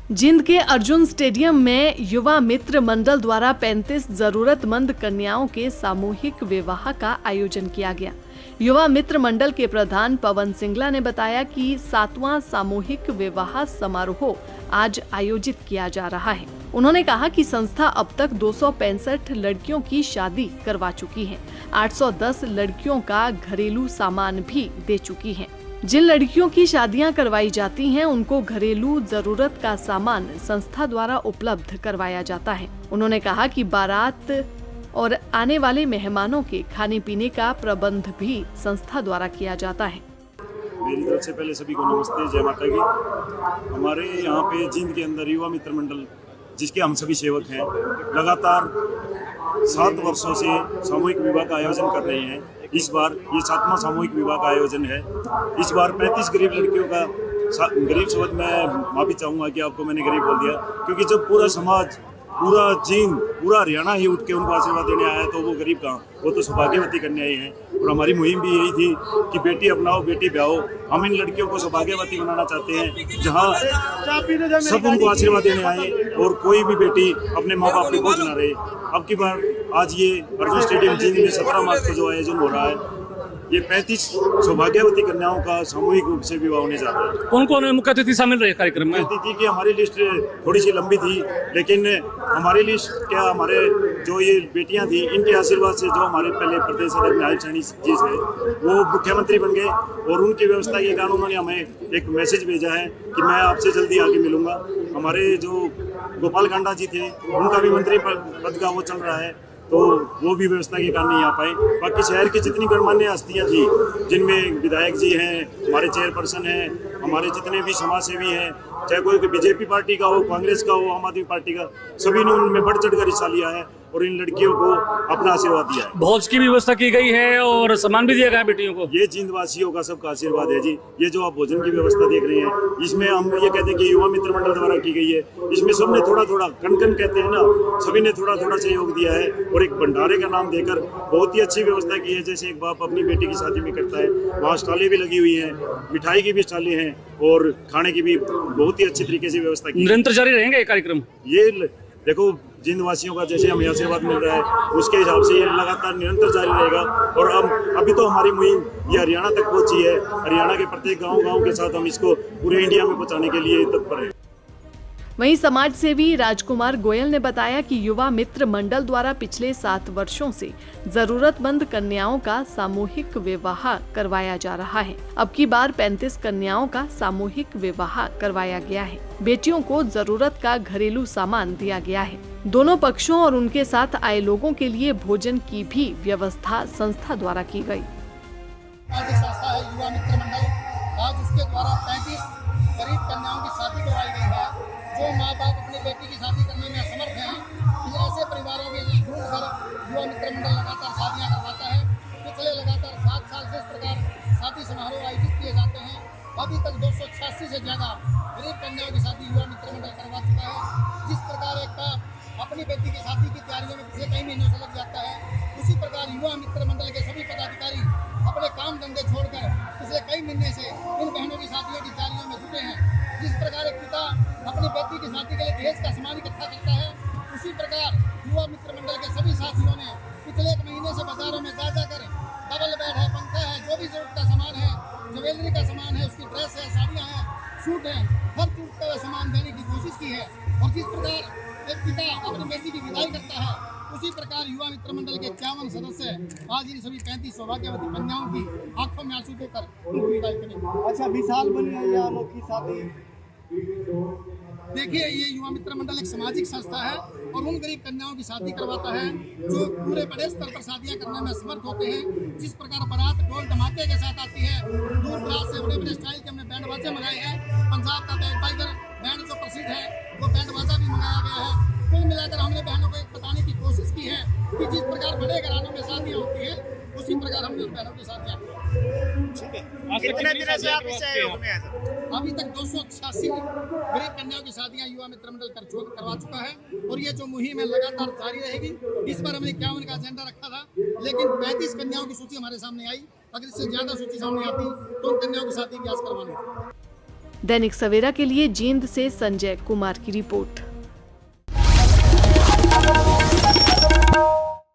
जींद के अर्जुन स्टेडियम में युवा मित्र मंडल द्वारा 35 जरूरतमंद कन्याओं के सामूहिक विवाह का आयोजन किया गया। युवा मित्र मंडल के प्रधान पवन सिंगला ने बताया कि 7वां सामूहिक विवाह समारोह आज आयोजित किया जा रहा है। उन्होंने कहा कि संस्था अब तक 265 लड़कियों की शादी करवा चुकी है। 810 लड़कियों का घरेलू सामान भी दे चुकी है। जिन लड़कियों की शादियां करवाई जाती हैं, उनको घरेलू जरूरत का सामान संस्था द्वारा उपलब्ध करवाया जाता है। उन्होंने कहा कि बारात और आने वाले मेहमानों के खाने पीने का प्रबंध भी संस्था द्वारा किया जाता है। मेरी तरफ से पहले सभी को नमस्ते, जय माता की। हमारे यहाँ पे जींद के अंदर युवा मित्र मंडल, जिसके हम सभी सेवक हैं, लगातार 7 वर्षों से सामूहिक विवाह का आयोजन कर रहे हैं। इस बार ये 7वां सामूहिक विवाह का आयोजन है। इस बार 35 गरीब लड़कियों का, गरीब शब्द मैं माफी चाहूँगा कि आपको मैंने गरीब बोल दिया, क्योंकि जब पूरा समाज, पूरा जींद, पूरा हरियाणा ही उठ के उनको आशीर्वाद देने आया तो वो गरीब कहाँ, वो तो सौभाग्यवती कन्याएं हैं। और हमारी मुहिम भी यही थी कि बेटी अपनाओ बेटी ब्याहो। हम इन लड़कियों को सौभाग्यवती बनाना चाहते हैं, जहाँ सब उनको आशीर्वाद देने आए और कोई भी बेटी अपने माँ बाप पे बोझ ना रहे। अब की बार आज ये अर्जुन स्टेडियम जींद में 17 मार्च को जो आयोजन हो रहा है, ये 35 सौभाग्यवती कन्याओं का सामूहिक रूप से विवाह होने जा रहा है। कौन कौन मुख्य अतिथि शामिल रहे कार्यक्रम में? अतिथि की हमारी लिस्ट थोड़ी सी लंबी थी, लेकिन हमारी लिस्ट क्या, हमारे जो ये बेटियां थी, इनके आशीर्वाद से जो हमारे पहले प्रदेश अध्यक्ष नायब सैनी जी से वो मुख्यमंत्री बन गए और उनकी व्यवस्था के कारण उन्होंने हमें एक मैसेज भेजा है कि मैं आपसे जल्दी आके मिलूंगा। हमारे जो गोपाल कांडा जी थे, उनका भी मंत्री पद का वो चल रहा है, तो वो भी व्यवस्था के कारण नहीं आ पाए। बाकी शहर की जितनी गणमान्य हस्तियाँ थी, जिनमें विधायक जी हैं, हमारे चेयरपर्सन हैं, हमारे जितने भी समाज सेवी हैं, चाहे कोई बीजेपी पार्टी का हो, कांग्रेस का हो, आम आदमी पार्टी का, सभी ने उनमें बढ़ चढ़ कर हिस्सा लिया है और इन लड़कियों को अपना आशीर्वाद दिया है। भोज की भी व्यवस्था की गई है और सम्मान भी दिया गया है बेटियों को। ये जींद वासियों का सबका आशीर्वाद है जी। ये जो आप भोजन की व्यवस्था देख रहे हैं, इसमें हम ये कहते हैं कि युवा मित्र मंडल द्वारा की गई है। इसमें सबने थोड़ा थोड़ा, कण कहते हैं ना, सभी ने थोड़ा थोड़ा सहयोग दिया है और एक भंडारे का नाम देकर बहुत ही अच्छी व्यवस्था की है। जैसे एक बाप अपनी बेटी की शादी में करता है, वहाँ स्टॉलें भी लगी हुई हैं, मिठाई की भी स्टॉलें हैं और खाने की भी बहुत ही अच्छी तरीके से व्यवस्था की। निरंतर जारी रहेंगे ये कार्यक्रम? ये देखो, जींद वासियों का जैसे हमें आशीर्वाद मिल रहा है, उसके हिसाब से ये लगातार निरंतर जारी रहेगा। और अभी तो हमारी मुहिम ये हरियाणा तक पहुंची है। हरियाणा के प्रत्येक गांव के साथ हम इसको पूरे इंडिया में पहुंचाने के लिए तत्पर हैं। वहीं समाज सेवी राजकुमार गोयल ने बताया कि युवा मित्र मंडल द्वारा पिछले 7 वर्षों से जरूरतमंद कन्याओं का सामूहिक विवाह करवाया जा रहा है। अब की बार 35 कन्याओं का सामूहिक विवाह करवाया गया है। बेटियों को जरूरत का घरेलू सामान दिया गया है। दोनों पक्षों और उनके साथ आए लोगों के लिए भोजन की भी व्यवस्था संस्था द्वारा की गई। आज संस्था है युवा मित्र मंडल, आज उसके द्वारा 35 गरीब कन्याओं की शादी करवाई गई है। जो माँ बाप अपनी बेटी की शादी करने में असमर्थ हैं, ऐसे परिवारों के लिए ढूंढकर युवा मित्र मंडल लगातार शादियाँ करवाता है। पिछले लगातार 7 साल से इस प्रकार शादी समारोह आयोजित किए जाते हैं। अभी तक 286 से ज़्यादा गरीब कन्याओं की शादी युवा मित्र मंडल करवा चुका है। जिस प्रकार एक बाप अपनी बेटी की शादी की तैयारियों में पिछले कई महीनों से लग जाता है, उसी प्रकार युवा मित्र मंडल के सभी पदाधिकारी अपने काम धंधे छोड़कर पिछले कई महीने से इन बहनों की शादियों की तैयारियों में जुटे हैं। जिस प्रकार एक पिता अपनी बेटी की शादी के लिए दहेज का सामान इकट्ठा करता है, उसी प्रकार युवा मित्र मंडल के सभी साथियों ने पिछले 1 महीने से बाजारों में जा कर डबल बेड है, पंखा है, जो भी जरूरत का सामान है, ज्वेलरी का सामान है, उसकी ड्रेस है, साड़ियाँ हैं, सूट है, हर चीज का सामान देने की कोशिश की है। और जिस प्रकार एक पिता अपनी बेटी की विदाई करता है, उसी प्रकार युवा मित्र मंडल के 51 सदस्य आज इन सभी 35 सौभाग्यवती कन्याओं की आंखों में आंसू देकर उनकी विदाई करेंगे। अच्छा, विशाल बनी है यह अनोखी शादी। देखिए, ये युवा मित्र मंडल एक सामाजिक संस्था है और उन गरीब कन्याओं की शादी करवाता है जो पूरे बड़े स्तर पर शादियां करने में असमर्थ होते हैं। जिस प्रकार बारात ढोल धमाके के साथ आती है, दूर दराज से बड़े बड़े स्टाइल के हमने बैंड बाजे मंगाए हैं। पंजाब का बैगर बैंड जो प्रसिद्ध है, वो बैंड बाजा भी मंगाया गया है। कुल मिलाकर हमने बहनों को बताने की कोशिश की है कि जिस प्रकार बड़े घरानों में शादियाँ होती हैं, उसी प्रकार हमने उन बहनों की शादियाँ की। कितने दिन से आप इस सहयोग में हैं? अभी तक 286 गरीब कन्याओं की शादियां युवा मित्र मंडल करवा चुका है और ये जो मुहिम है लगातार जारी रहेगी। इस बार हमने 51 का एजेंडा रखा था, लेकिन 35 कन्याओं की सूची हमारे सामने आई। अगर इससे ज्यादा सूची सामने आती तो उन कन्याओं की शादी भी आज करवानी। दैनिक सवेरा के लिए जींद से संजय कुमार की रिपोर्ट।